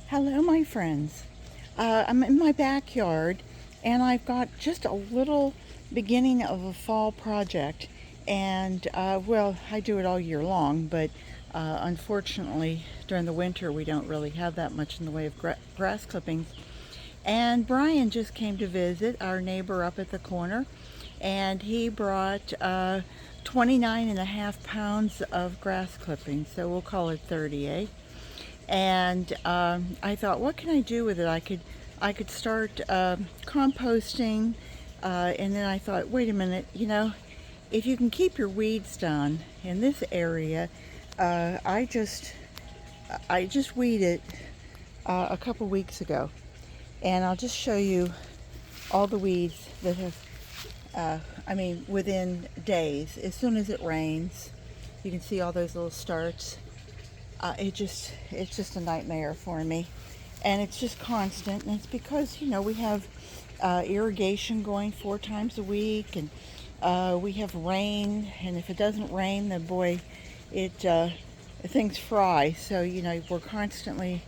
Hello, my friends. I'm in my backyard and I've got just a little beginning of a fall project. And, well, I do it all year long, but unfortunately, during the winter, we don't really have that much in the way of grass clippings. And Brian just came to visit, our neighbor up at the corner, and he brought 29 and a half pounds of grass clippings, so we'll call it 30, eh? And I thought, what can I do with it? I could start composting, and then I thought, wait a minute, if you can keep your weeds down in this area, I just weeded a couple weeks ago, and I'll just show you all the weeds that have. Within days, as soon as it rains, you can see all those little starts. It's just a nightmare for me, and it's just constant. And it's because we have irrigation going 4 times a week, and we have rain. And if it doesn't rain, then boy, it things fry. So we're constantly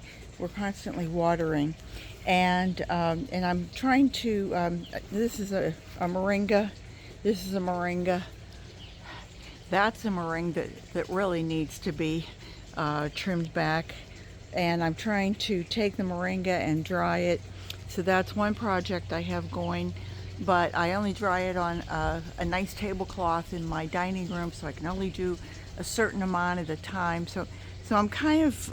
watering, and I'm trying to. This is a moringa. This is a moringa. That's a moringa that really needs to be trimmed back, and I'm trying to take the moringa and dry it. So that's one project I have going, but I only dry it on a nice tablecloth in my dining room, so I can only do a certain amount at a time. So I'm kind of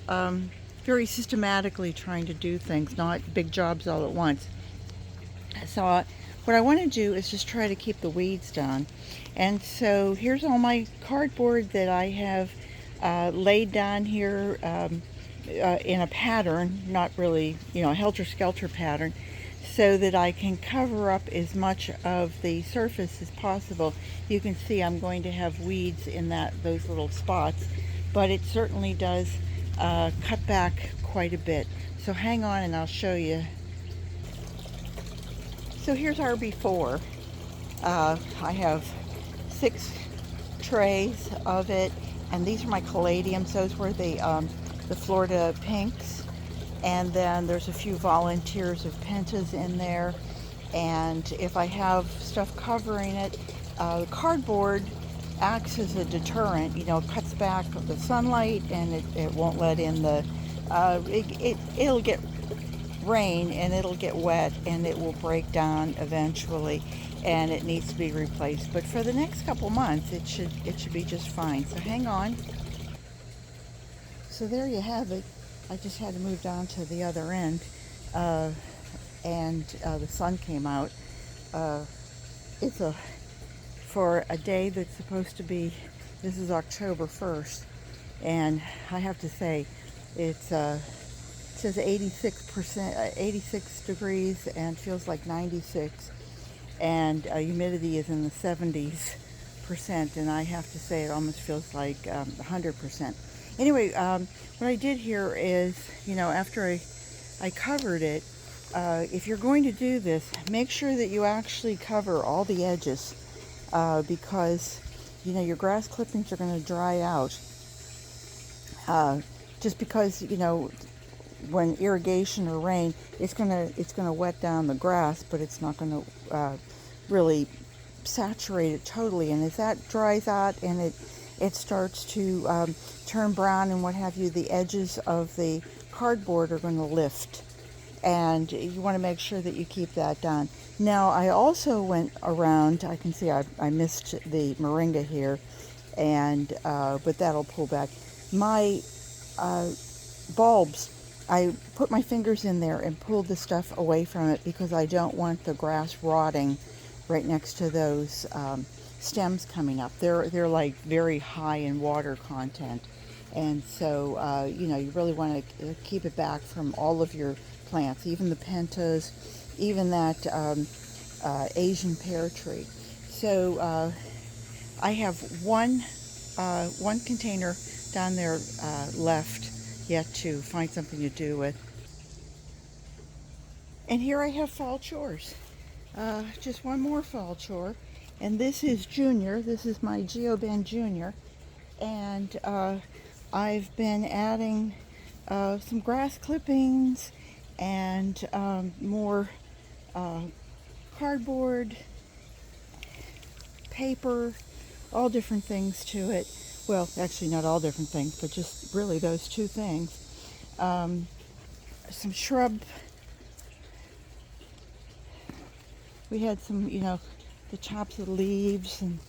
very systematically trying to do things, not big jobs all at once. So what I want to do is just try to keep the weeds down. And so here's all my cardboard that I have laid down here in a pattern, not really, a helter-skelter pattern, so that I can cover up as much of the surface as possible. You can see I'm going to have weeds in those little spots, but it certainly does cut back quite a bit. So hang on and I'll show you. So here's our before. I have 6 trays of it, and these are my caladiums. Those were the Florida pinks, and then there's a few volunteers of pentas in there. And if I have stuff covering it, the cardboard acts as a deterrent. It cuts back the sunlight, and it won't let in it'll get rain and it'll get wet and it will break down eventually, and it needs to be replaced. But for the next couple months, it should be just fine. So hang on. So there you have it. I just had to move down to the other end, and the sun came out. It's for a day that's supposed to be. This is October 1st, and I have to say, it says 86%, 86 degrees, and feels like 96, and humidity is in the 70s%, and I have to say it almost feels like 100%. Anyway, what I did here is, after I covered it, if you're going to do this, make sure that you actually cover all the edges, because your grass clippings are going to dry out. Just because when irrigation or rain, it's gonna wet down the grass, but it's not gonna really saturate it totally. And as that dries out and it starts to turn brown and what have you, the edges of the cardboard are going to lift, and you want to make sure that you keep that done. Now, I also went around. I can see I missed the moringa here, and but that'll pull back. My bulbs, I put my fingers in there and pulled the stuff away from it because I don't want the grass rotting right next to those stems coming up. They're like very high in water content, and so you really want to keep it back from all of your plants, even the pentas, even that Asian pear tree. So I have one container down there left yet to find something to do with. And here I have fall chores. Just one more fall chore. And this is Junior. This is my Geoben Junior. And I've been adding some grass clippings and more cardboard, paper, all different things to it. Well, actually not all different things, but just really those two things. Some shrub. We had some, the chops of the leaves and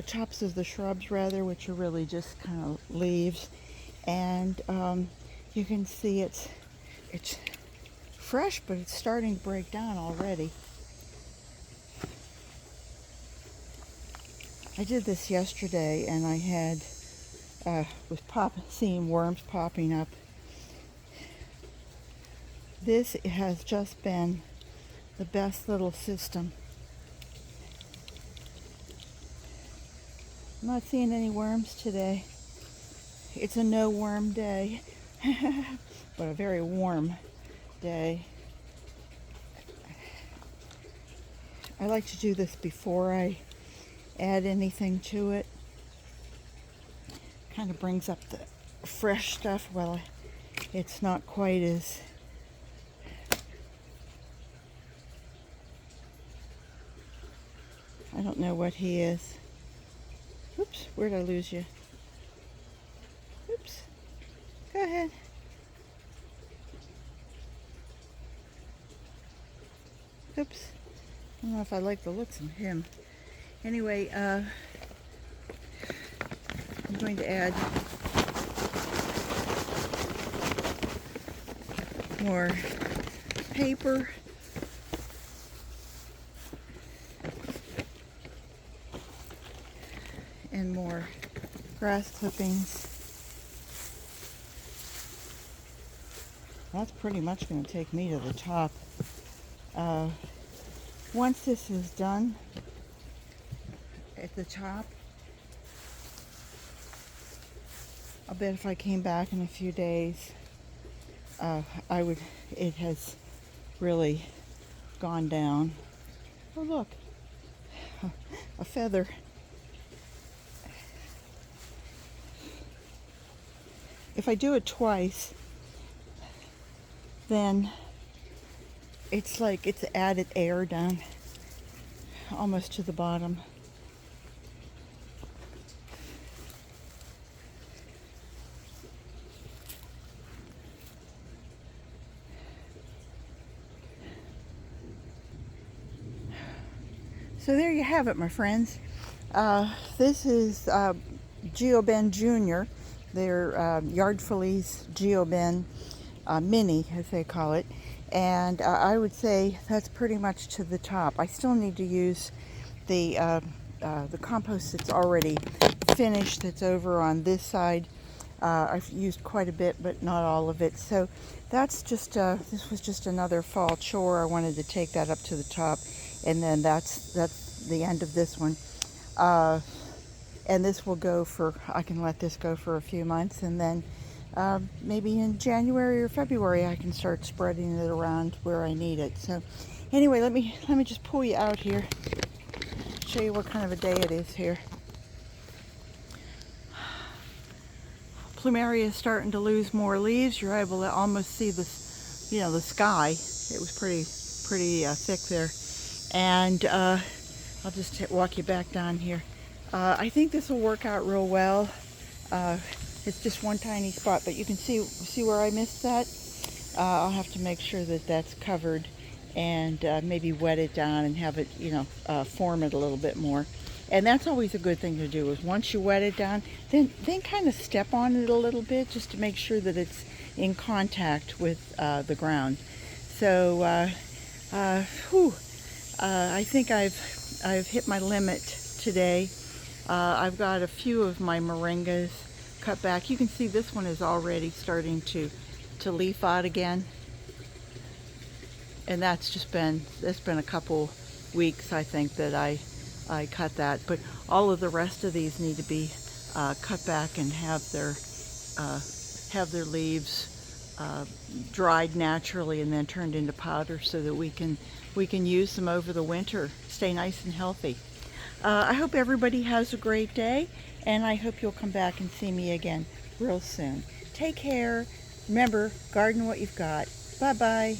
chops of the shrubs rather, which are really just kind of leaves. And you can see it's fresh, but it's starting to break down already. I did this yesterday, and I had was seeing worms popping up. This has just been the best little system. I'm not seeing any worms today. It's a no worm day, but a very warm day. I like to do this before I add anything to it. Kind of brings up the fresh stuff while it's not quite as I don't know what he is. Oops, where'd I lose you? Oops. Go ahead. Oops. I don't know if I like the looks of him. Anyway, I'm going to add more paper. And more grass clippings. That's pretty much going to take me to the top. Once this is done at the top, I'll bet if I came back in a few days, it has really gone down. Oh look, a feather. If I do it twice, then it's like it's added air down almost to the bottom. So there you have it, my friends. This is Geoben Jr. They're Yardfully's Geoben Mini, as they call it. And I would say that's pretty much to the top. I still need to use the compost that's already finished, that's over on this side. I've used quite a bit, but not all of it. So that's just, this was just another fall chore. I wanted to take that up to the top. And then that's the end of this one. And this will go for, I can let this go for a few months, and then maybe in January or February I can start spreading it around where I need it. So anyway, let me just pull you out here, show you what kind of a day it is here. Plumeria is starting to lose more leaves. You're able to almost see the sky. It was pretty thick there. And I'll just walk you back down here. I think this will work out real well. It's just one tiny spot, but you can see where I missed that. I'll have to make sure that that's covered and maybe wet it down and have it, form it a little bit more. And that's always a good thing to do, is once you wet it down, then kind of step on it a little bit just to make sure that it's in contact with the ground. So I think I've hit my limit today. I've got a few of my moringas cut back. You can see this one is already starting to leaf out again. And it's been a couple weeks, I think, that I cut that. But all of the rest of these need to be cut back and have their leaves dried naturally and then turned into powder so that we can use them over the winter. Stay nice and healthy. I hope everybody has a great day, and I hope you'll come back and see me again real soon. Take care. Remember, garden what you've got. Bye-bye.